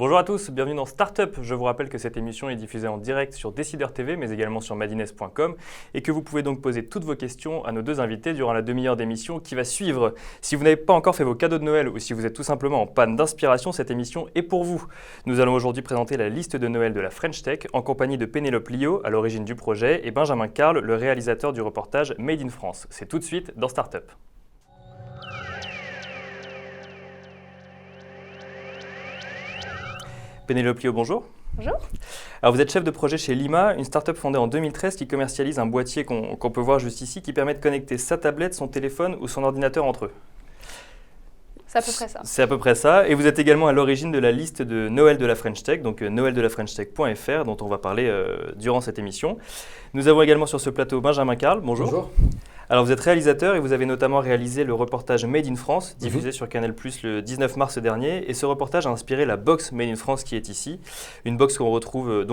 Bonjour à tous, bienvenue dans Startup. Je vous rappelle que cette émission est diffusée en direct sur Décideur TV, mais également sur madines.com et que vous pouvez donc poser toutes vos questions à nos deux invités durant la demi-heure d'émission qui va suivre. Si vous n'avez pas encore fait vos cadeaux de Noël ou si vous êtes tout simplement en panne d'inspiration, cette émission est pour vous. Nous allons aujourd'hui présenter la liste de Noël de la French Tech en compagnie de Pénélope Liot, à l'origine du projet, et Benjamin Carle, le réalisateur du reportage Made in France. C'est tout de suite dans Startup. Pénélope Liot, bonjour. Bonjour. Alors vous êtes chef de projet chez Lima, une start-up fondée en 2013 qui commercialise un boîtier qu'on peut voir juste ici qui permet de connecter sa tablette, son téléphone ou son ordinateur entre eux. C'est à peu près ça. C'est à peu près ça. Et vous êtes également à l'origine de la liste de Noël de la French Tech, donc noeldelafrenchtech.fr, dont on va parler durant cette émission. Nous avons également sur ce plateau Benjamin Carle. Bonjour. Bonjour. Alors vous êtes réalisateur et vous avez notamment réalisé le reportage Made in France, diffusé sur Canal+ le 19 mars dernier. Et ce reportage a inspiré la box Made in France qui est ici. Une box où on retrouve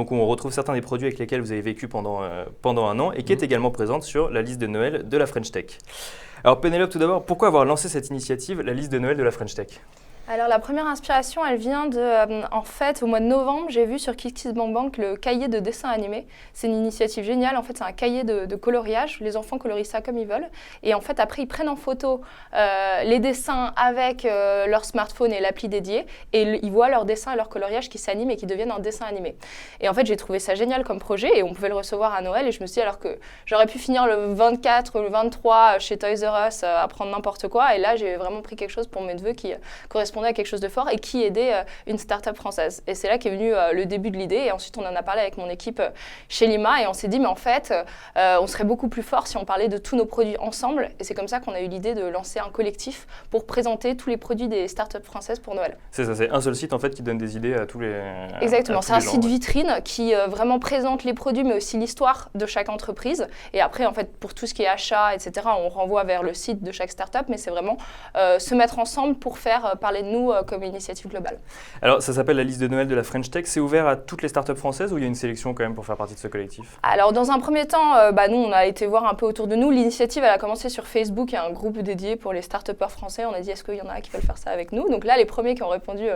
certains des produits avec lesquels vous avez vécu pendant un an et qui est également présente sur la liste de Noël de la French Tech. Alors Pénélope, tout d'abord, pourquoi avoir lancé cette initiative, la liste de Noël de la French Tech ? Alors la première inspiration, elle vient en fait, au mois de novembre, j'ai vu sur KissKissBankBank le cahier de dessin animé. C'est une initiative géniale. En fait, c'est un cahier de coloriage. Les enfants colorient ça comme ils veulent. Et en fait, après, ils prennent en photo les dessins avec leur smartphone et l'appli dédiée. Et ils voient leurs dessins et leur coloriage qui s'animent et qui deviennent un dessin animé. Et en fait, j'ai trouvé ça génial comme projet. Et on pouvait le recevoir à Noël. Et je me suis dit, alors que j'aurais pu finir le 24 ou le 23 chez Toys R Us à prendre n'importe quoi. Et là, j'ai vraiment pris quelque chose pour mes neveux qui correspondait à quelque chose de fort et qui aidait une start-up française. Et c'est là qu'est venu le début de l'idée. Et ensuite, on en a parlé avec mon équipe chez Lima et on s'est dit, mais en fait, on serait beaucoup plus fort si on parlait de tous nos produits ensemble. Et c'est comme ça qu'on a eu l'idée de lancer un collectif pour présenter tous les produits des start-up françaises pour Noël. C'est ça, c'est un seul site en fait qui donne des idées à tous les Exactement, c'est un site ouais. vitrine qui vraiment présente les produits mais aussi l'histoire de chaque entreprise. Et après, en fait, pour tout ce qui est achat, etc., on renvoie vers le site de chaque start-up, mais c'est vraiment se mettre ensemble pour faire parler de nous comme initiative globale. Alors, ça s'appelle la liste de Noël de la French Tech. C'est ouvert à toutes les startups françaises ou il y a une sélection quand même pour faire partie de ce collectif ? Alors, dans un premier temps, nous, on a été voir un peu autour de nous. L'initiative, elle a commencé sur Facebook. Il y a un groupe dédié pour les start-upers français. On a dit, est-ce qu'il y en a qui veulent faire ça avec nous ? Donc là, les premiers qui ont répondu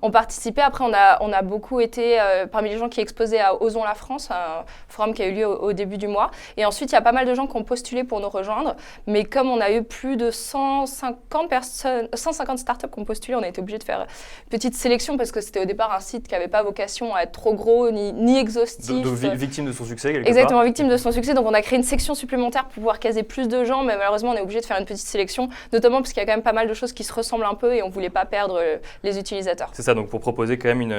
ont participé. Après, on a beaucoup été parmi les gens qui exposaient à Osons la France, un forum qui a eu lieu au début du mois. Et ensuite, il y a pas mal de gens qui ont postulé pour nous rejoindre. Mais comme on a eu plus de 150 startups qui ont postulé, on a été obligé de faire une petite sélection parce que c'était au départ un site qui n'avait pas vocation à être trop gros ni exhaustif. Donc victime de son succès quelque Exactement, part. victime de son succès. Donc on a créé une section supplémentaire pour pouvoir caser plus de gens, mais malheureusement on est obligé de faire une petite sélection, notamment parce qu'il y a quand même pas mal de choses qui se ressemblent un peu et on ne voulait pas perdre les utilisateurs. C'est ça, donc pour proposer quand même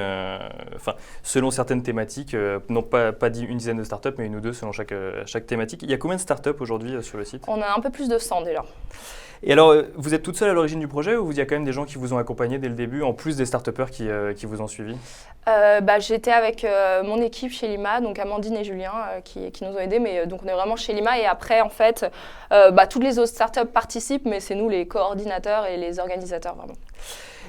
selon certaines thématiques, non pas une dizaine de startups, mais une ou deux selon chaque thématique. Il y a combien de startups aujourd'hui sur le site ? On a un peu plus de 100 déjà. Et alors, vous êtes toute seule à l'origine du projet ou il y a quand même des gens qui vous ont accompagné dès le début, en plus des start-upers qui vous ont suivi ? J'étais avec mon équipe chez Lima, donc Amandine et Julien qui nous ont aidés, mais donc on est vraiment chez Lima et après en fait, toutes les autres startups participent, mais c'est nous les coordinateurs et les organisateurs vraiment.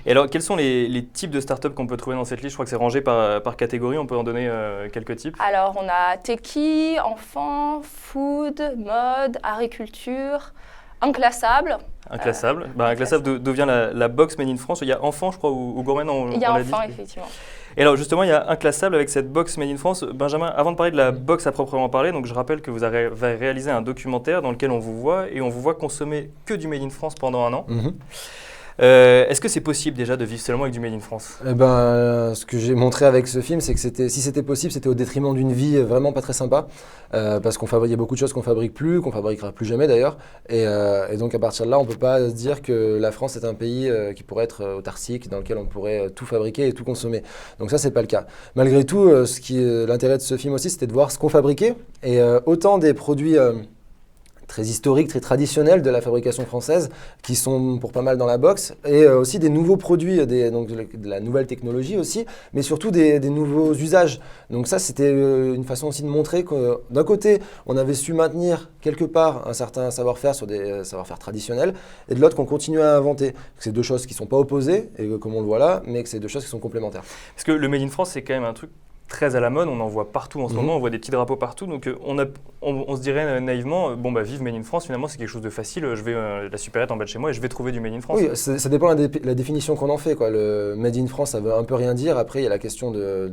Et alors, quels sont les types de startups qu'on peut trouver dans cette liste ? Je crois que c'est rangé par catégorie, on peut en donner quelques types. Alors, on a techie, enfants, food, mode, agriculture, inclassable. Inclassable. Inclassable, d'où vient la box Made in France ? Il y a enfant, je crois, ou gourmet, il y a enfant, effectivement. Et alors justement, il y a Inclassable avec cette box Made in France. Benjamin, avant de parler de la box à proprement parler, donc je rappelle que vous avez réalisé un documentaire dans lequel on vous voit consommer que du Made in France pendant un an. Est-ce que c'est possible déjà de vivre seulement avec du Made in France ? Ce que j'ai montré avec ce film, c'est que si c'était possible, c'était au détriment d'une vie vraiment pas très sympa, parce qu'il y a beaucoup de choses qu'on fabrique plus, qu'on fabriquera plus jamais d'ailleurs, et donc à partir de là, on peut pas se dire que la France est un pays qui pourrait être autarcique, dans lequel on pourrait tout fabriquer et tout consommer. Donc ça, c'est pas le cas. Malgré tout, l'intérêt de ce film aussi, c'était de voir ce qu'on fabriquait, et autant des produits très historiques, très traditionnels de la fabrication française, qui sont pour pas mal dans la box, et aussi des nouveaux produits, donc de la nouvelle technologie aussi, mais surtout des nouveaux usages. Donc ça, c'était une façon aussi de montrer que d'un côté, on avait su maintenir quelque part un certain savoir-faire sur des savoir-faire traditionnels, et de l'autre, qu'on continue à inventer. C'est deux choses qui ne sont pas opposées, et comme on le voit là, mais que c'est deux choses qui sont complémentaires. Parce que le Made in France, c'est quand même un truc très à la mode, on en voit partout en ce moment, on voit des petits drapeaux partout, donc on se dirait naïvement, vive Made in France, finalement c'est quelque chose de facile, je vais la supérette en bas de chez moi et je vais trouver du Made in France. Oui, ça dépend de la définition qu'on en fait, quoi. Le Made in France, ça veut un peu rien dire. Après, il y a la question de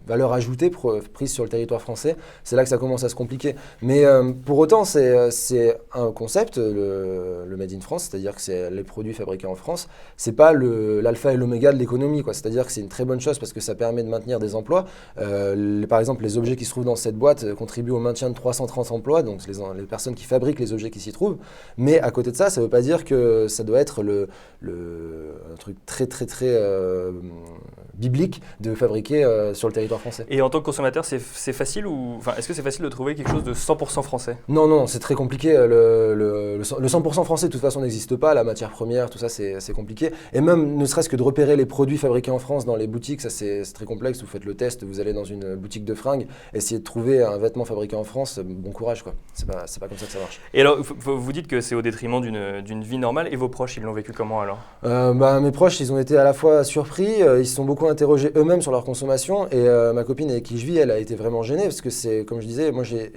valeur ajoutée prise sur le territoire français. C'est là que ça commence à se compliquer. Mais pour autant, c'est un concept, le Made in France, c'est-à-dire que c'est les produits fabriqués en France. C'est pas l'alpha et l'oméga de l'économie, quoi. C'est-à-dire que c'est une très bonne chose parce que ça permet de maintenir des emplois. Par exemple, les objets qui se trouvent dans cette boîte contribuent au maintien de 330 emplois, donc les personnes qui fabriquent les objets qui s'y trouvent. Mais à côté de ça, ça ne veut pas dire que ça doit être un truc très biblique de fabriquer sur le territoire français. Et en tant que consommateur, c'est facile est-ce que c'est facile de trouver quelque chose de 100% français? Non, c'est très compliqué. Le 100% français, de toute façon, n'existe pas. La matière première, tout ça, c'est compliqué. Et même, ne serait-ce que de repérer les produits fabriqués en France dans les boutiques, ça, c'est très complexe. Vous faites le test, vous allez dans une boutique de fringues, essayez de trouver un vêtement fabriqué en France, bon courage, quoi. C'est pas comme ça que ça marche. Et alors, vous dites que c'est au détriment d'une vie normale. Et vos proches, ils l'ont vécu comment alors? Mes proches, ils ont été à la fois surpris, ils se sont beaucoup interrogés eux-mêmes sur leur consommation. Et ma copine avec qui je vis, elle a été vraiment gênée parce que c'est, comme je disais, moi j'ai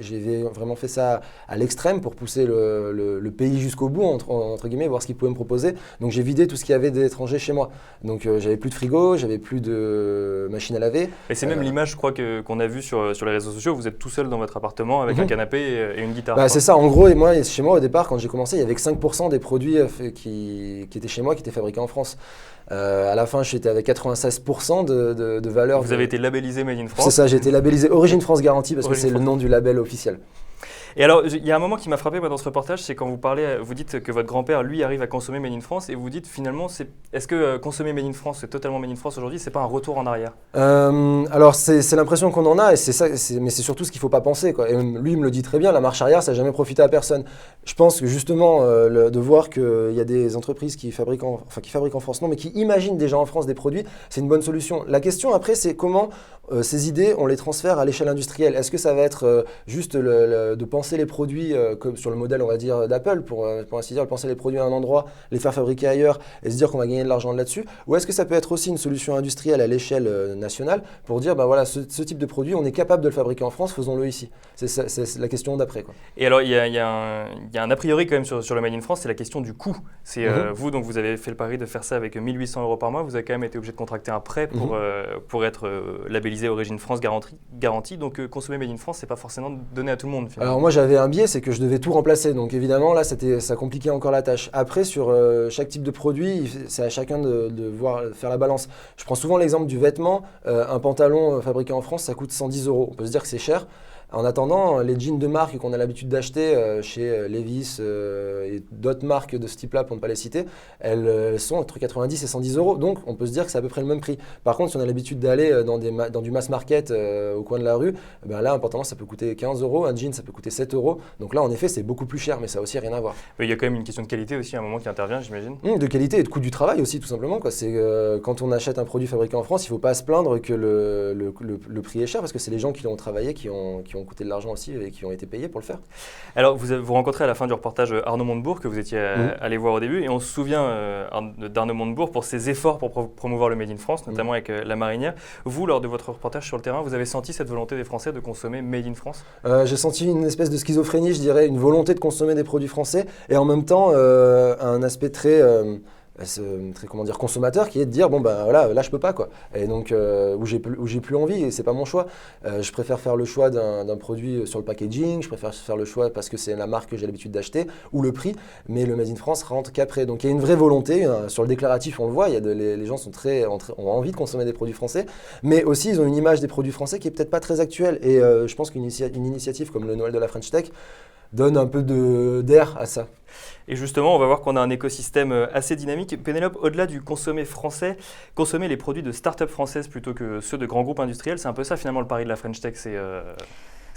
vraiment fait ça à l'extrême pour pousser le pays jusqu'au bout, entre guillemets, voir ce qu'il pouvait me proposer. Donc j'ai vidé tout ce qu'il y avait d'étrangers chez moi. Donc j'avais plus de frigo, j'avais plus de machine à laver. Et c'est même l'image, je crois, qu'on a vue sur les réseaux sociaux. Vous êtes tout seul dans votre appartement avec un canapé et une guitare. C'est ça, en gros, et moi, chez moi au départ, quand j'ai commencé, il y avait que 5% des produits qui étaient chez moi qui étaient fabriqués en France. À la fin, j'étais avec 96% de valeur. Vous avez été labellisé Made in France. C'est ça, j'ai été labellisé Origine France Garantie parce que c'est le nom du label officiel. Et alors, il y a un moment qui m'a frappé dans ce reportage, c'est quand vous dites que votre grand-père, lui, arrive à consommer Made in France et vous dites finalement, est-ce que consommer Made in France, c'est totalement Made in France aujourd'hui, c'est pas un retour en arrière? Alors, c'est l'impression qu'on en a, et c'est ça, mais c'est surtout ce qu'il ne faut pas penser, quoi. Et lui, il me le dit très bien, la marche arrière, ça n'a jamais profité à personne. Je pense que justement, de voir qu'il y a des entreprises qui fabriquent en France, non, mais qui imaginent déjà en France des produits, c'est une bonne solution. La question après, c'est comment ces idées, on les transfère à l'échelle industrielle. Est-ce que ça va être juste de penser les produits comme sur le modèle, on va dire, d'Apple, pour ainsi dire, penser les produits à un endroit, les faire fabriquer ailleurs et se dire qu'on va gagner de l'argent là-dessus? Ou est-ce que ça peut être aussi une solution industrielle à l'échelle nationale pour dire, ce type de produit, on est capable de le fabriquer en France, faisons-le ici. C'est la question d'après, quoi. Et alors, il y a un a priori quand même sur le Made in France, c'est la question du coût. C'est vous, donc vous avez fait le pari de faire ça avec 1 800 € par mois, vous avez quand même été obligé de contracter un prêt pour être labellisé Origine France garantie. Donc consommer Made in France, c'est pas forcément donné à tout le monde, finalement. Alors moi, j'avais un biais, c'est que je devais tout remplacer. Donc évidemment, là, ça compliquait encore la tâche. Après, sur chaque type de produit, c'est à chacun de faire la balance. Je prends souvent l'exemple du vêtement. Un pantalon fabriqué en France, ça coûte 110 €. On peut se dire que c'est cher. En attendant, les jeans de marque qu'on a l'habitude d'acheter chez Levi's et d'autres marques de ce type-là, pour ne pas les citer, elles sont entre 90 et 110 €. Donc, on peut se dire que c'est à peu près le même prix. Par contre, si on a l'habitude d'aller dans du mass market au coin de la rue, là, un pantalon, ça peut coûter 15 €, un jean, ça peut coûter 7 €. Donc là, en effet, c'est beaucoup plus cher, mais ça n'a aussi rien à voir. Mais il y a quand même une question de qualité aussi à un moment qui intervient, j'imagine. De qualité et de coût du travail aussi, tout simplement, quoi. C'est quand on achète un produit fabriqué en France, il ne faut pas se plaindre que le prix est cher, parce que c'est les gens qui l'ont travaillé, qui ont coûté de l'argent aussi et qui ont été payés pour le faire. Alors, vous rencontrez à la fin du reportage Arnaud Montebourg, que vous étiez allé voir au début, et on se souvient d'Arnaud Montebourg pour ses efforts pour promouvoir le Made in France, notamment avec la marinière. Vous, lors de votre reportage sur le terrain, vous avez senti cette volonté des Français de consommer Made in France? J'ai senti une espèce de schizophrénie, je dirais, une volonté de consommer des produits français, et en même temps un aspect très consommateur, qui est de dire là je peux pas, quoi. Et donc où j'ai plus envie, et c'est pas mon choix. Je préfère faire le choix d'un produit sur le packaging, je préfère faire le choix parce que c'est la marque que j'ai l'habitude d'acheter, ou le prix, mais le Made in France rentre qu'après. Donc il y a une vraie volonté, sur le déclaratif on le voit, les gens ont envie de consommer des produits français, mais aussi ils ont une image des produits français qui est peut-être pas très actuelle, et je pense qu'une initiative comme le Noël de la French Tech donne un peu d'air à ça. Et justement, on va voir qu'on a un écosystème assez dynamique. Pénélope, au-delà du consommer français, consommer les produits de start-up françaises plutôt que ceux de grands groupes industriels, c'est un peu ça finalement le pari de la French Tech.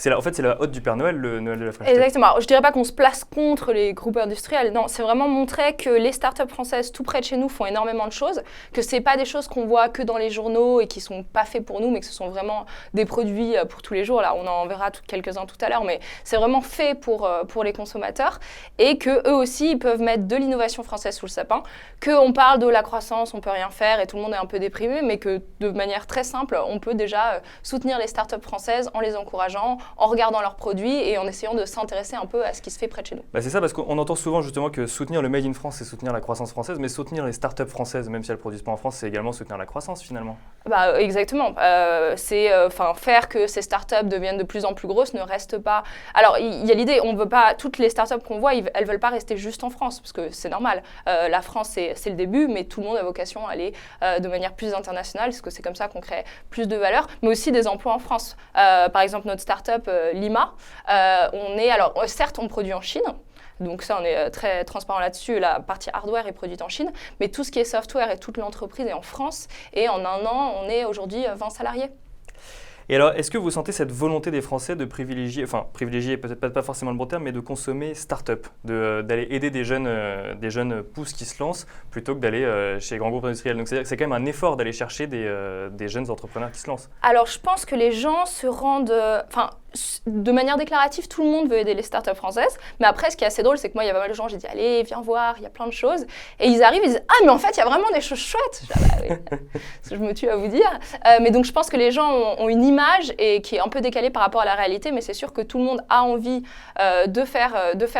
En fait, c'est la hotte du Père Noël, le Noël de la French Tech. Exactement. Alors, je ne dirais pas qu'on se place contre les groupes industriels. Non, c'est vraiment montrer que les startups françaises tout près de chez nous font énormément de choses, que ce n'est pas des choses qu'on voit que dans les journaux et qui ne sont pas faits pour nous, mais que ce sont vraiment des produits pour tous les jours. Là, on en verra quelques-uns tout à l'heure, mais c'est vraiment fait pour les consommateurs et qu'eux aussi, ils peuvent mettre de l'innovation française sous le sapin, qu'on parle de la croissance, on ne peut rien faire et tout le monde est un peu déprimé, mais que de manière très simple, on peut déjà soutenir les startups françaises en les encourageant, en regardant leurs produits et en essayant de s'intéresser un peu à ce qui se fait près de chez nous. C'est ça, parce qu'on entend souvent justement que soutenir le Made in France, c'est soutenir la croissance française, mais soutenir les startups françaises, même si elles ne produisent pas en France, c'est également soutenir la croissance finalement. Exactement. Faire que ces startups deviennent de plus en plus grosses ne reste pas... Alors, il y a l'idée, on veut pas... Toutes les startups qu'on voit, elles ne veulent pas rester juste en France, parce que c'est normal. La France, c'est le début, mais tout le monde a vocation à aller de manière plus internationale, parce que c'est comme ça qu'on crée plus de valeur, mais aussi des emplois en France. Par exemple, notre startup Lima, certes, on produit en Chine, donc ça, on est très transparent là-dessus. La partie hardware est produite en Chine, mais tout ce qui est software et toute l'entreprise est en France. Et en un an, on est aujourd'hui 20 salariés. Et alors, est-ce que vous sentez cette volonté des Français de privilégier peut-être pas forcément le bon terme, mais de consommer start-up, d'aller aider des jeunes pousses qui se lancent plutôt que d'aller chez les grands groupes industriels? Donc c'est-à-dire que c'est quand même un effort d'aller chercher des jeunes entrepreneurs qui se lancent. Alors, je pense que les gens se rendent... de manière déclarative, tout le monde veut aider les startups françaises. Mais après, ce qui est assez drôle, c'est que moi, il y a pas mal de gens, j'ai dit, allez, viens voir, il y a plein de choses. Et ils arrivent, ils disent, ah, mais en fait, il y a vraiment des choses chouettes. Je dis, oui, parce que je me tue à vous dire. Mais donc, je pense que les gens ont une image et qui est un peu décalée par rapport à la réalité. Mais c'est sûr que tout le monde a envie de faire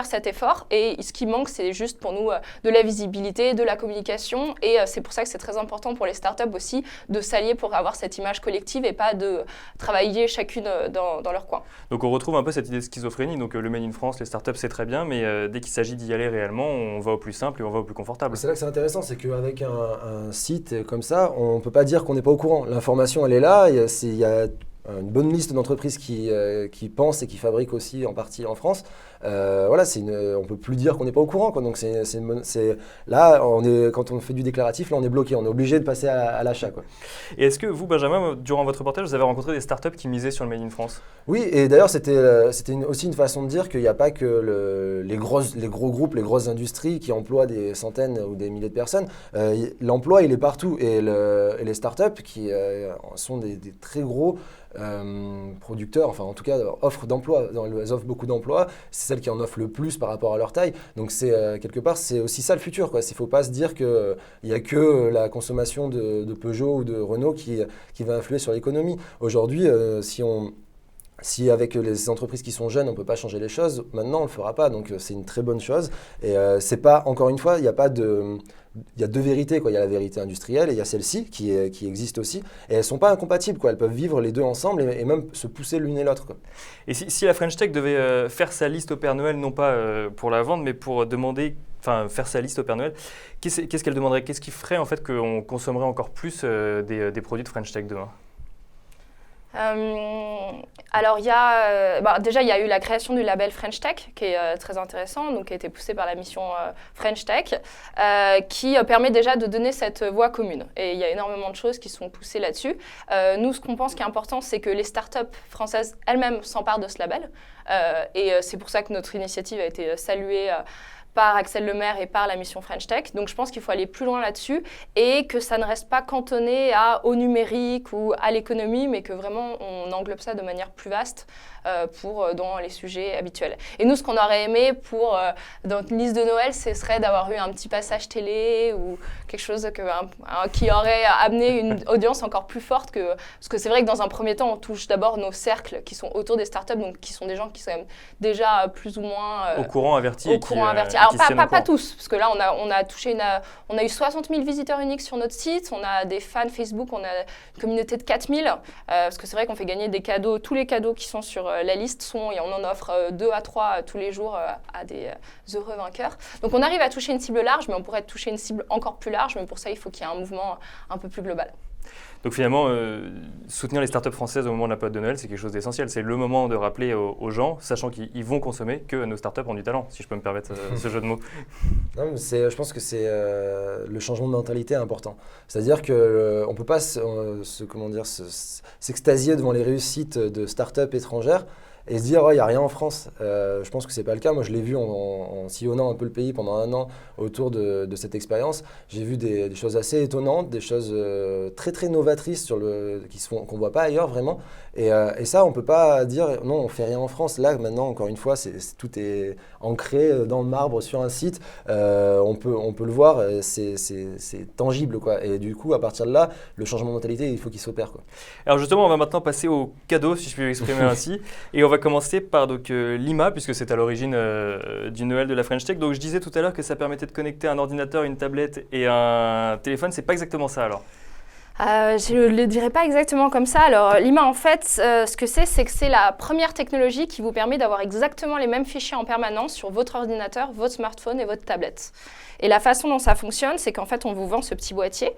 cet effort. Et ce qui manque, c'est juste pour nous de la visibilité, de la communication. Et c'est pour ça que c'est très important pour les startups aussi de s'allier pour avoir cette image collective et pas de travailler chacune dans leur coin. Donc on retrouve un peu cette idée de schizophrénie. Donc le Made in France, les startups, c'est très bien, mais dès qu'il s'agit d'y aller réellement, on va au plus simple et on va au plus confortable. C'est là que c'est intéressant, c'est qu'avec un site comme ça, on ne peut pas dire qu'on n'est pas au courant. L'information, elle est là, il y a une bonne liste d'entreprises qui pensent et qui fabriquent aussi en partie en France. On ne peut plus dire qu'on n'est pas au courant, quoi. Donc là, quand on fait du déclaratif, là on est bloqué, on est obligé de passer à l'achat, quoi. Et est-ce que vous, Benjamin, durant votre reportage, vous avez rencontré des startups qui misaient sur le Made in France? Oui, et d'ailleurs c'était aussi une façon de dire qu'il n'y a pas que les gros groupes, les grosses industries qui emploient des centaines ou des milliers de personnes. L'emploi, il est partout. Et les startups qui sont des très gros producteurs, enfin en tout cas offres d'emploi, elles offrent beaucoup d'emplois, c'est celles qui en offrent le plus par rapport à leur taille, donc c'est quelque part c'est aussi ça le futur, quoi. Il ne faut pas se dire qu'il n'y a que la consommation de Peugeot ou de Renault qui va influer sur l'économie. Aujourd'hui, si avec les entreprises qui sont jeunes, on ne peut pas changer les choses, maintenant on ne le fera pas, donc c'est une très bonne chose. Et c'est pas, encore une fois, il y a deux vérités, quoi. Il y a la vérité industrielle et il y a celle-ci qui existe aussi. Et elles ne sont pas incompatibles, quoi. Elles peuvent vivre les deux ensemble et même se pousser l'une et l'autre, quoi. Et si la French Tech devait faire sa liste au Père Noël, non pas pour la vendre, mais pour faire sa liste au Père Noël, qu'est-ce qu'elle demanderait? Qu'est-ce qui ferait en fait qu'on consommerait encore plus des produits de French Tech demain? Alors, déjà, il y a eu la création du label French Tech, qui est très intéressant, donc qui a été poussé par la mission French Tech, qui permet déjà de donner cette voix commune. Et il y a énormément de choses qui sont poussées là-dessus. Nous, ce qu'on pense qui est important, c'est que les startups françaises elles-mêmes s'emparent de ce label. Et c'est pour ça que notre initiative a été saluée par Axel Lemaire et par la mission French Tech. Donc je pense qu'il faut aller plus loin là-dessus et que ça ne reste pas cantonné au numérique ou à l'économie, mais que vraiment on englobe ça de manière plus vaste dans les sujets habituels. Et nous, ce qu'on aurait aimé dans notre liste de Noël, ce serait d'avoir eu un petit passage télé ou quelque chose qui aurait amené une audience encore plus forte parce que c'est vrai que dans un premier temps, on touche d'abord nos cercles qui sont autour des startups, donc qui sont des gens qui sont déjà plus ou moins au courant, avertis. Alors pas tous, parce que là on a eu 60 000 visiteurs uniques sur notre site, on a des fans Facebook, on a une communauté de 4 000, parce que c'est vrai qu'on fait gagner des cadeaux, tous les cadeaux qui sont sur la liste et on en offre 2 à 3 tous les jours à des heureux vainqueurs. Donc on arrive à toucher une cible large, mais on pourrait toucher une cible encore plus large, mais pour ça il faut qu'il y ait un mouvement un peu plus global. Donc finalement, soutenir les startups françaises au moment de la période de Noël, c'est quelque chose d'essentiel. C'est le moment de rappeler aux gens, sachant qu'ils vont consommer, que nos startups ont du talent, si je peux me permettre ce jeu de mots. Non, mais je pense que c'est le changement de mentalité est important. C'est-à-dire qu'on ne peut pas s'extasier devant les réussites de startups étrangères et se dire, il n'y a rien en France. Je pense que ce n'est pas le cas. Moi, je l'ai vu en sillonnant un peu le pays pendant 1 an autour de cette expérience. J'ai vu des choses assez étonnantes, des choses très, très novatrices qu'on ne voit pas ailleurs, vraiment. Et ça, on ne peut pas dire, non, on ne fait rien en France. Là, maintenant, encore une fois, tout est ancré dans le marbre sur un site. On peut le voir, c'est tangible, quoi. Et du coup, à partir de là, le changement de mentalité, il faut qu'il s'opère, quoi. Alors justement, on va maintenant passer au cadeau, si je puis m'exprimer ainsi. Et on va commencer par Lima, puisque c'est à l'origine du Noël de la French Tech. Donc je disais tout à l'heure que ça permettait de connecter un ordinateur, une tablette et un téléphone. C'est pas exactement ça alors? Je ne le dirais pas exactement comme ça. Alors, Lima, en fait, ce que c'est que c'est la première technologie qui vous permet d'avoir exactement les mêmes fichiers en permanence sur votre ordinateur, votre smartphone et votre tablette. Et la façon dont ça fonctionne, c'est qu'en fait, on vous vend ce petit boîtier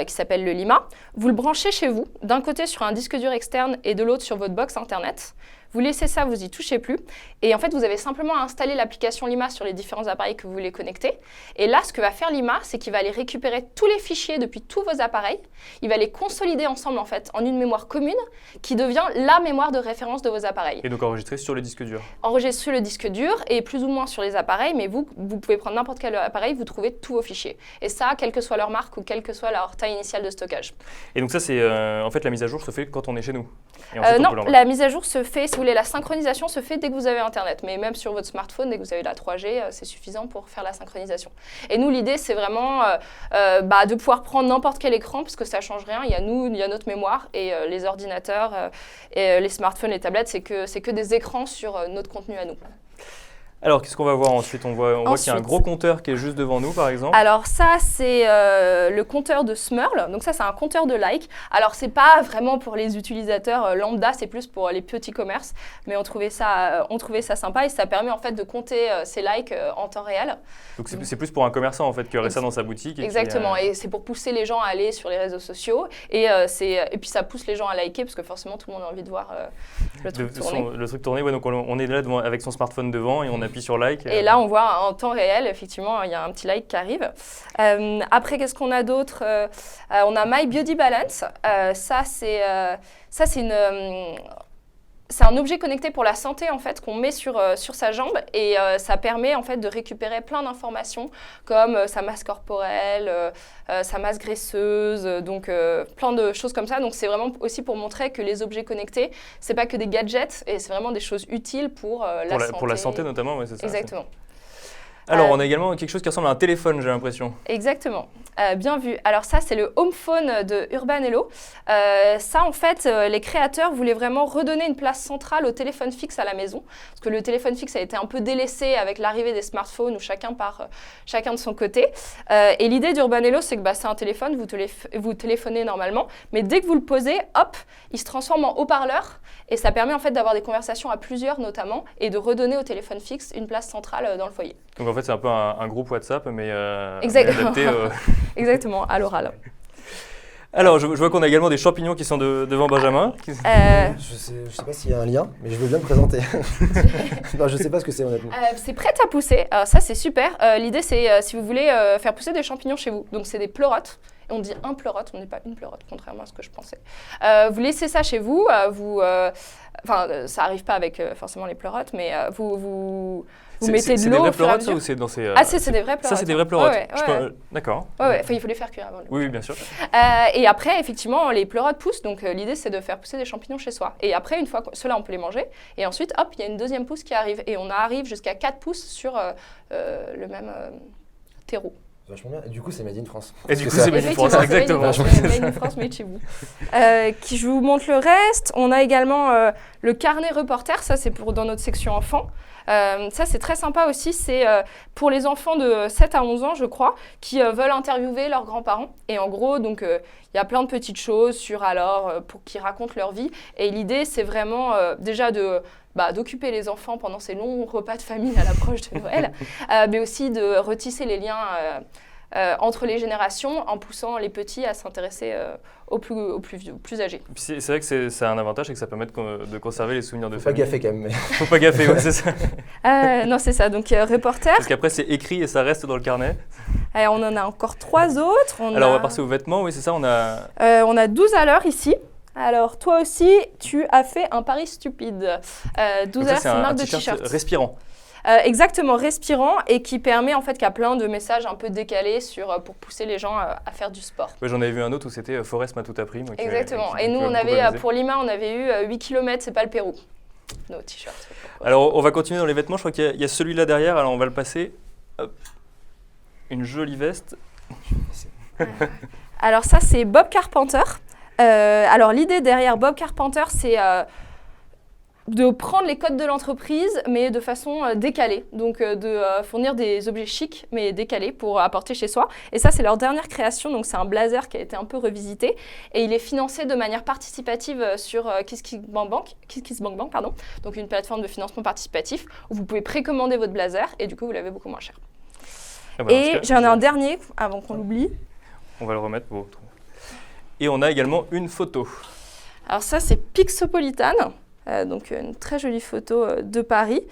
qui s'appelle le Lima. Vous le branchez chez vous, d'un côté sur un disque dur externe et de l'autre sur votre box Internet. Vous laissez ça, vous y touchez plus. Et en fait, vous avez simplement à installer l'application Lima sur les différents appareils que vous voulez connecter. Et là, ce que va faire Lima, c'est qu'il va aller récupérer tous les fichiers depuis tous vos appareils. Il va les consolider ensemble, en fait, en une mémoire commune qui devient la mémoire de référence de vos appareils. Et donc enregistré sur le disque dur? Enregistré sur le disque dur et plus ou moins sur les appareils, mais vous pouvez prendre n'importe quel appareil, vous trouvez tous vos fichiers. Et ça, quelle que soit leur marque ou quelle que soit leur taille initiale de stockage. Et donc ça, c'est en fait la mise à jour se fait quand on est chez nous? Non, la mise à jour se fait, si vous voulez, la synchronisation se fait dès que vous avez Internet. Mais même sur votre smartphone, dès que vous avez la 3G, c'est suffisant pour faire la synchronisation. Et nous, l'idée, c'est vraiment de pouvoir prendre n'importe quel écran, parce que ça ne change rien. Il y a nous, il y a notre mémoire, et les ordinateurs, et les smartphones, les tablettes, c'est que des écrans sur notre contenu à nous. Alors, qu'est-ce qu'on va voir ensuite? On voit qu'il y a un gros compteur qui est juste devant nous, par exemple. Alors ça, c'est le compteur de Smurl. Donc ça, c'est un compteur de likes. Alors, c'est pas vraiment pour les utilisateurs lambda, c'est plus pour les petits commerces. Mais on trouvait ça sympa et ça permet en fait de compter ces likes en temps réel. Donc c'est plus pour un commerçant en fait qui aurait ça dans sa boutique. Exactement. Et c'est pour pousser les gens à aller sur les réseaux sociaux. Et puis ça pousse les gens à liker parce que forcément, tout le monde a envie de voir le truc tourner. Le truc tourner, ouais, donc on est là avec son smartphone devant et on appuie sur like. Et là, on voit en temps réel, effectivement, il y a un petit like qui arrive. Après, qu'est-ce qu'on a d'autre? On a My Body Balance. C'est un objet connecté pour la santé en fait qu'on met sur sa jambe et ça permet en fait de récupérer plein d'informations comme sa masse corporelle, sa masse graisseuse, donc plein de choses comme ça. Donc c'est vraiment aussi pour montrer que les objets connectés, c'est pas que des gadgets et c'est vraiment des choses utiles pour la santé. Pour la santé notamment, ouais, c'est ça. Exactement. Alors, on a également quelque chose qui ressemble à un téléphone, j'ai l'impression. Exactement. Bien vu. Alors ça, c'est le Home Phone de Urban Hello. Ça, en fait, les créateurs voulaient vraiment redonner une place centrale au téléphone fixe à la maison. Parce que le téléphone fixe a été un peu délaissé avec l'arrivée des smartphones où chacun part chacun de son côté. Et l'idée d'Urban Hello, c'est que c'est un téléphone, vous téléphonez normalement, mais dès que vous le posez, hop, il se transforme en haut-parleur. Et ça permet en fait d'avoir des conversations à plusieurs notamment et de redonner au téléphone fixe une place centrale dans le foyer. Donc en fait, c'est un peu un groupe WhatsApp, mais adapté Exactement, à l'oral. Alors, je vois qu'on a également des champignons qui sont devant Benjamin. Je sais pas s'il y a un lien, mais je veux bien me présenter. Non, je sais pas ce que c'est honnêtement. C'est prêt à pousser. Alors ça, c'est super. L'idée, c'est si vous voulez faire pousser des champignons chez vous. Donc, c'est des pleurotes. Et on dit un pleurote, on n'est pas une pleurote, contrairement à ce que je pensais. Vous laissez ça chez vous. Ça arrive pas avec forcément les pleurotes, mais vous mettez de l'eau au fur et à mesure. Ou c'est dans ces, c'est des vrais pleurotes. Ça, c'est des vrais pleurotes. Ouais. D'accord. Ouais. Il faut les faire cuire avant. Oui, bien sûr. Et après, effectivement, les pleurotes poussent. Donc, l'idée, c'est de faire pousser des champignons chez soi. Et après, une fois ceux-là, on peut les manger. Et ensuite, hop, il y a une deuxième pousse qui arrive. Et on arrive jusqu'à 4 pousses sur le même terreau. Vachement bien. Et du coup, c'est Made in France. Et du coup, c'est Made in France, exactement. Made in France, made chez vous. Je vous montre le reste. On a également le carnet reporter. Ça, c'est dans notre section enfants. Ça, c'est très sympa aussi. C'est pour les enfants de 7 à 11 ans, je crois, qui veulent interviewer leurs grands-parents. Et en gros, donc, il y a plein de petites choses pour qu'ils racontent leur vie. Et l'idée, c'est vraiment déjà d'occuper les enfants pendant ces longs repas de famille à l'approche de Noël, mais aussi de retisser les liens entre les générations en poussant les petits à s'intéresser aux plus âgés. C'est vrai que ça a un avantage, c'est que ça permet de conserver les souvenirs de famille. Faut pas gaffer quand même. Faut pas gaffer, ouais, c'est ça. Non, c'est ça, donc reporter. Parce qu'après, c'est écrit et ça reste dans le carnet. On en a encore 3 autres. Alors, on va passer aux vêtements, oui, c'est ça, on a 12 à l'heure ici. Alors, toi aussi, tu as fait un pari stupide. 12 heures, c'est une marque de t-shirt. Respirant. Exactement, respirant et qui permet en fait qu'il y a plein de messages un peu décalés pour pousser les gens à faire du sport. Ouais, j'en avais vu un autre où c'était Forest m'a tout appris. Moi, Exactement. Et nous, pour Lima, on avait eu 8 km, c'est pas le Pérou. Nos t-shirts. Alors, on va continuer dans les vêtements. Je crois qu'il y a celui-là derrière. Alors, on va le passer. Hop. Une jolie veste. Alors ça, c'est Bob Carpenter. Alors l'idée derrière Bob Carpenter, c'est de prendre les codes de l'entreprise, mais de façon décalée. Donc de fournir des objets chics, mais décalés pour apporter chez soi. Et ça, c'est leur dernière création. Donc c'est un blazer qui a été un peu revisité. Et il est financé de manière participative sur KissKissBankBank, pardon. Donc une plateforme de financement participatif où vous pouvez précommander votre blazer et du coup, vous l'avez beaucoup moins cher. Ah bah, et j'en ai un dernier, avant qu'on l'oublie. On va le remettre pour autre. Et on a également une photo. Alors ça, c'est Pixopolitan, donc une très jolie photo de Paris.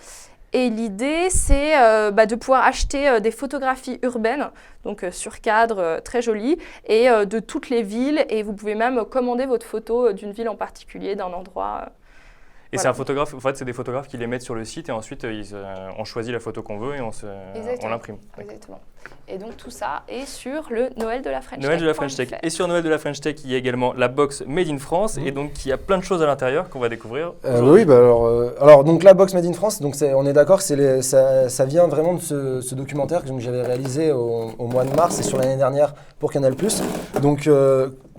Et l'idée, c'est de pouvoir acheter des photographies urbaines, donc sur cadre, très jolies, et de toutes les villes. Et vous pouvez même commander votre photo d'une ville en particulier, d'un endroit. Et c'est un photographe, en fait, c'est des photographes qui les mettent sur le site et ensuite on choisit la photo qu'on veut et on l'imprime. Exactement. Et donc tout ça est sur le Noël de la French Tech. Noël de la French Tech. Et sur Noël de la French Tech, il y a également la box Made in France et donc qui a plein de choses à l'intérieur qu'on va découvrir. Oui, alors donc la box Made in France, donc on est d'accord, ça vient vraiment de ce documentaire que j'avais réalisé au mois de mars et sur l'année dernière pour Canal+. Donc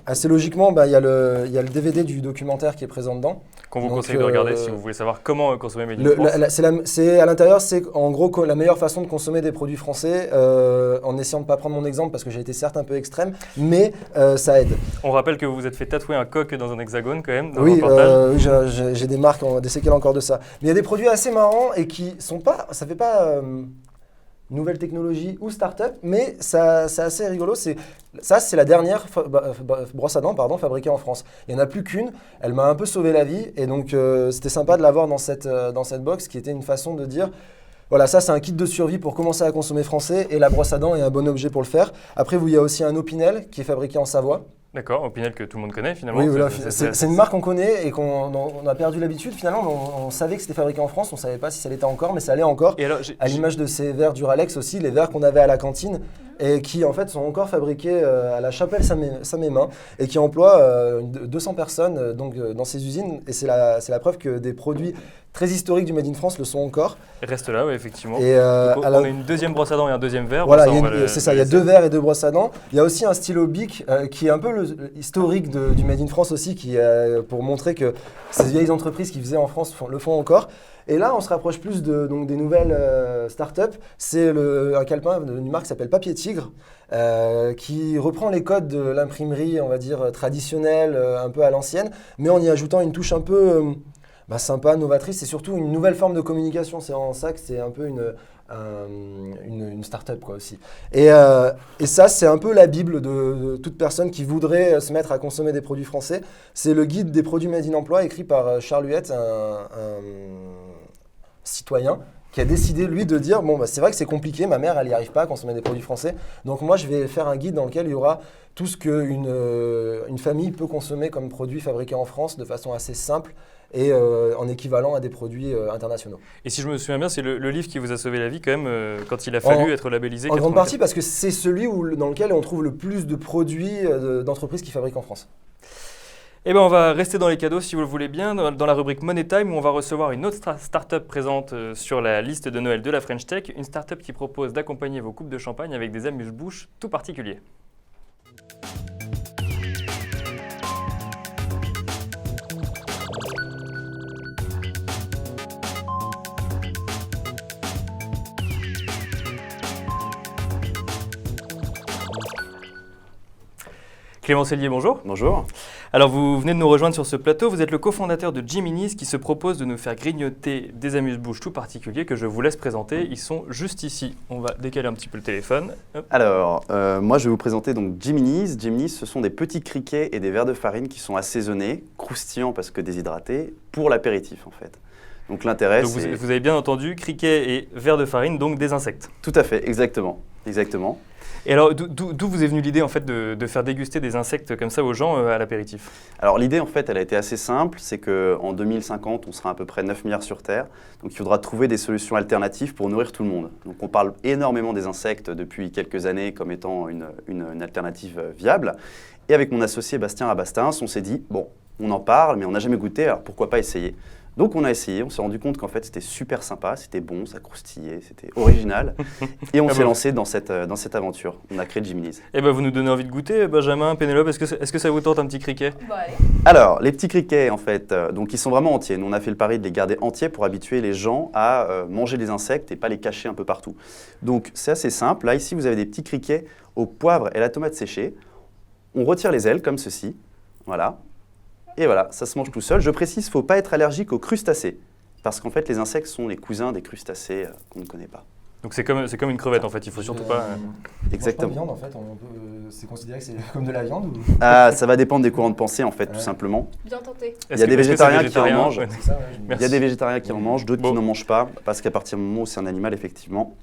assez logiquement, il y a le DVD du documentaire qui est présent dedans. Qu'on vous conseille de regarder si vous voulez savoir comment consommer Made in France. À l'intérieur, c'est en gros la meilleure façon de consommer des produits français, en essayant de ne pas prendre mon exemple parce que j'ai été certes un peu extrême, mais ça aide. On rappelle que vous vous êtes fait tatouer un coq dans un hexagone quand même, dans oui, le reportage. J'ai des marques, des séquelles encore de ça. Mais il y a des produits assez marrants et qui sont pas, ça fait pas nouvelle technologie ou start-up, mais c'est assez rigolo. C'est la dernière brosse à dents fabriquée en France. Il n'y en a plus qu'une. Elle m'a un peu sauvé la vie et donc c'était sympa de l'avoir dans cette box qui était une façon de dire voilà, ça c'est un kit de survie pour commencer à consommer français et la brosse à dents est un bon objet pour le faire. Après, il y a aussi un Opinel qui est fabriqué en Savoie. D'accord, Opinel que tout le monde connaît finalement. Oui, voilà, c'est une marque qu'on connaît et qu'on a perdu l'habitude. Finalement, on savait que c'était fabriqué en France, on ne savait pas si ça l'était encore, mais ça l'est encore. Et alors, à l'image de ces verres Duralex aussi, les verres qu'on avait à la cantine et qui en fait sont encore fabriqués à la Chapelle Saint-Mémin et qui emploient 200 personnes dans ces usines. Et c'est la preuve que des produits très historiques du Made in France le sont encore. Reste là, oui, effectivement. Et on a une deuxième brosse à dents et un deuxième verre. Voilà, c'est ça, il y a 2 verres et 2 brosses à dents. Il y a aussi un stylo Bic qui est un peu historique du Made in France aussi, pour montrer que ces vieilles entreprises qui faisaient en France le font encore. Et là, on se rapproche plus des nouvelles startups. C'est un calepin d'une marque qui s'appelle Papier Tigre, qui reprend les codes de l'imprimerie, on va dire, traditionnelle, un peu à l'ancienne, mais en y ajoutant une touche un peu sympa, novatrice. C'est surtout une nouvelle forme de communication. C'est en ça que c'est un peu une start-up quoi, aussi. Et ça, c'est un peu la bible de toute personne qui voudrait se mettre à consommer des produits français. C'est le guide des produits Made in Emploi écrit par Charles Huette, un citoyen qui a décidé, lui, de dire c'est vrai que c'est compliqué, ma mère, elle n'y arrive pas à consommer des produits français. Donc moi, je vais faire un guide dans lequel il y aura tout ce qu'une famille peut consommer comme produits fabriqués en France de façon assez simple et en équivalent à des produits internationaux. Et si je me souviens bien, c'est le livre qui vous a sauvé la vie quand même quand il a fallu être labellisé. En grande partie parce que c'est celui dans lequel on trouve le plus de produits d'entreprises qui fabriquent en France. Eh bien, on va rester dans les cadeaux si vous le voulez bien, dans la rubrique Money Time où on va recevoir une autre start-up présente sur la liste de Noël de la French Tech, une start-up qui propose d'accompagner vos coupes de champagne avec des amuse-bouches tout particuliers. Clément Cellier, bonjour. Bonjour. Alors vous venez de nous rejoindre sur ce plateau, vous êtes le cofondateur de Jiminy's qui se propose de nous faire grignoter des amuse-bouches tout particuliers que je vous laisse présenter. Ils sont juste ici. On va décaler un petit peu le téléphone. Hop. Alors, moi je vais vous présenter donc Jiminy's. Jiminy's, ce sont des petits criquets et des verres de farine qui sont assaisonnés, croustillants parce que déshydratés, pour l'apéritif en fait. Donc l'intérêt c'est... Vous avez bien entendu, criquets et verres de farine, donc des insectes. Tout à fait, exactement. Exactement. Et alors, d'où vous est venue l'idée en fait de faire déguster des insectes comme ça aux gens à l'apéritif? Alors l'idée en fait elle a été assez simple, c'est qu'en 2050 on sera à peu près 9 milliards sur Terre, donc il faudra trouver des solutions alternatives pour nourrir tout le monde. Donc on parle énormément des insectes depuis quelques années comme étant une alternative viable, et avec mon associé Bastien Rabastins on s'est dit bon on en parle mais on n'a jamais goûté alors pourquoi pas essayer. Donc on a essayé, on s'est rendu compte qu'en fait c'était super sympa, c'était bon, ça croustillait, c'était original. Et on s'est lancé dans cette aventure. On a créé Jiminy's. Eh ben vous nous donnez envie de goûter, Benjamin, Pénélope, est-ce que ça vous tente un petit criquet? Bah, allez. Alors, les petits criquets, en fait, donc ils sont vraiment entiers. Nous, on a fait le pari de les garder entiers pour habituer les gens à manger des insectes et pas les cacher un peu partout. Donc c'est assez simple. Là, ici, vous avez des petits criquets au poivre et la tomate séchée. On retire les ailes comme ceci. Voilà. Et voilà, ça se mange tout seul. Je précise, il ne faut pas être allergique aux crustacés. Parce qu'en fait, les insectes sont les cousins des crustacés qu'on ne connaît pas. Donc c'est comme une crevette en fait, il faut surtout pas... Exactement. Viande, en fait, c'est considéré que c'est comme de la viande ou... Ah, ça va dépendre des courants de pensée, en fait, tout simplement. Bien tenté. Il y a des végétariens qui en mangent. Ouais. C'est ça, ouais, Il y a des végétariens qui en mangent, d'autres Bon. qui n'en mangent pas. Parce qu'à partir du moment où c'est un animal, effectivement...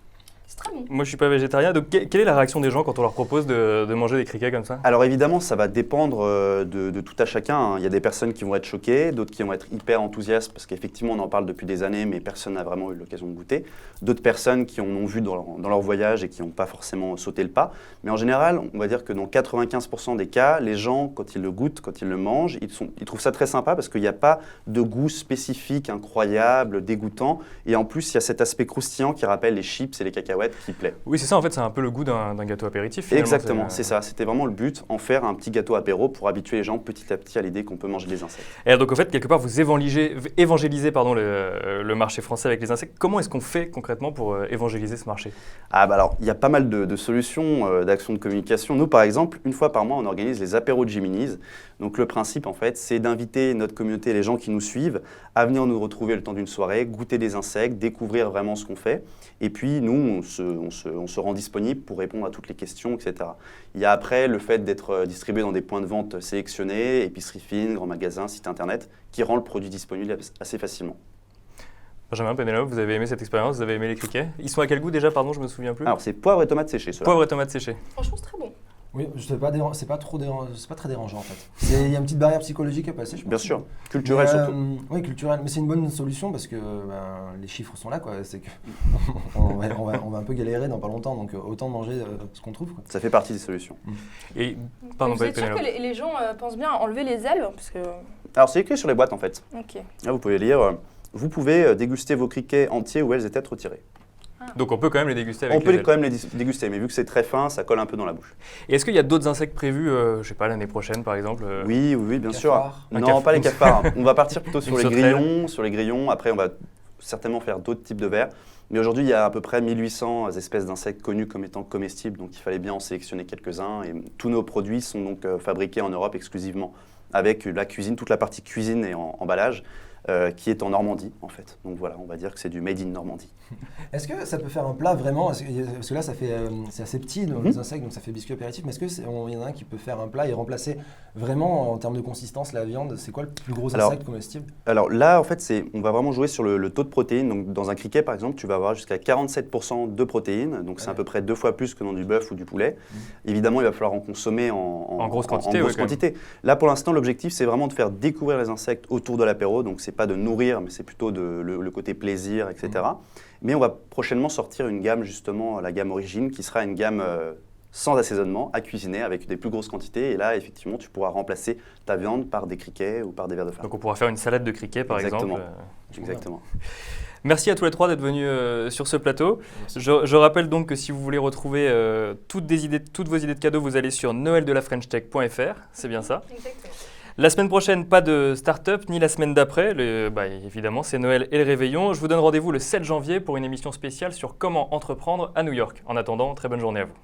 C'est très bon. Moi je suis pas végétarien, donc quelle est la réaction des gens quand on leur propose de manger des criquets comme ça? Alors évidemment, ça va dépendre de tout à chacun, hein. Il y a des personnes qui vont être choquées, d'autres qui vont être hyper enthousiastes parce qu'effectivement on en parle depuis des années mais personne n'a vraiment eu l'occasion de goûter. D'autres personnes qui en ont vu dans leur voyage et qui n'ont pas forcément sauté le pas. Mais en général, on va dire que dans 95% des cas, les gens quand ils le goûtent, quand ils le mangent, ils trouvent ça très sympa parce qu'il n'y a pas de goût spécifique, incroyable, dégoûtant. Et en plus, il y a cet aspect croustillant qui rappelle les chips et les cacahuètes qui plaît. Oui c'est ça, en fait c'est un peu le goût d'un gâteau apéritif finalement. Exactement, c'est ça. C'était vraiment le but, en faire un petit gâteau apéro pour habituer les gens petit à petit à l'idée qu'on peut manger des insectes. Et donc en fait quelque part vous évangélisez le marché français avec les insectes. Comment est-ce qu'on fait concrètement pour évangéliser ce marché? Ah bah alors, il y a pas mal de solutions, d'actions de communication. Nous, par exemple, une fois par mois, on organise les apéros de Jiminy's. Donc le principe, en fait, c'est d'inviter notre communauté, les gens qui nous suivent, à venir nous retrouver le temps d'une soirée, goûter des insectes, découvrir vraiment ce qu'on fait. Et puis, nous, on se rend disponible pour répondre à toutes les questions, etc. Il y a après le fait d'être distribué dans des points de vente sélectionnés, épicerie fine, grands magasins, site internet, qui rend le produit disponible assez facilement. Benjamin, Pénélope, vous avez aimé cette expérience? Vous avez aimé les criquets? Ils sont à quel goût déjà, pardon, je me souviens plus. Alors, c'est poivre et tomates séchées, ceux-là. Poivre et tomates séchées. Franchement, c'est très bon. Oui, c'est pas très dérangeant en fait. Il y a une petite barrière psychologique à passer, je pense. Bien sûr, culturel surtout. Oui, culturel. Mais c'est une bonne solution parce que les chiffres sont là, quoi. C'est que on va un peu galérer dans pas longtemps, donc autant manger ce qu'on trouve, quoi. Ça fait partie des solutions. Et, pardon, Vous êtes sûr Pénélope. que les gens pensent bien à enlever les ailes parce que... Alors, c'est écrit sur les boîtes, en fait. Ok. Là, vous pouvez lire, vous pouvez déguster vos criquets entiers où elles étaient retirées. Donc on peut quand même les déguster avec On peut les ailes. quand même les déguster, mais vu que c'est très fin, ça colle un peu dans la bouche. Et est-ce qu'il y a d'autres insectes prévus, je sais pas, l'année prochaine par exemple? Oui, bien sûr. Cafard. Non, pas les cafards. On va partir plutôt sur Une les sauterelle. grillons. Après, on va certainement faire d'autres types de vers. Mais aujourd'hui, il y a à peu près 1800 espèces d'insectes connus comme étant comestibles, donc il fallait bien en sélectionner quelques-uns. Et tous nos produits sont donc fabriqués en Europe exclusivement, avec la cuisine, toute la partie cuisine et emballage, qui est en Normandie en fait. Donc voilà, on va dire que c'est du made in Normandie. Est-ce que ça peut faire un plat vraiment? Parce que là, c'est assez petit, donc, les insectes, donc ça fait biscuit apéritif. Mais est-ce qu'il y en a un qui peut faire un plat et remplacer vraiment en termes de consistance la viande? C'est quoi le plus gros insecte comestible? Alors là, en fait, on va vraiment jouer sur le taux de protéines. Donc dans un criquet, par exemple, tu vas avoir jusqu'à 47% de protéines. Donc c'est à peu près 2 fois plus que dans du bœuf ou du poulet. Évidemment, il va falloir en consommer en grosse quantité. grosse quantité. Là, pour l'instant, l'objectif, c'est vraiment de faire découvrir les insectes autour de l'apéro. Donc c'est pas de nourrir, mais c'est plutôt le côté plaisir, etc. Mais on va prochainement sortir une gamme, justement, la gamme Origine, qui sera une gamme sans assaisonnement, à cuisiner avec des plus grosses quantités. Et là, effectivement, tu pourras remplacer ta viande par des criquets ou par des vers de farine. Donc on pourra faire une salade de criquets par Exactement. exemple. Exactement. Merci à tous les trois d'être venus sur ce plateau. Je rappelle donc que si vous voulez retrouver toutes vos idées de cadeaux, vous allez sur noeldelafrenchtech.fr, c'est bien ça. Exactement. La semaine prochaine, pas de start-up, ni la semaine d'après. Évidemment, c'est Noël et le réveillon. Je vous donne rendez-vous le 7 janvier pour une émission spéciale sur comment entreprendre à New York. En attendant, très bonne journée à vous.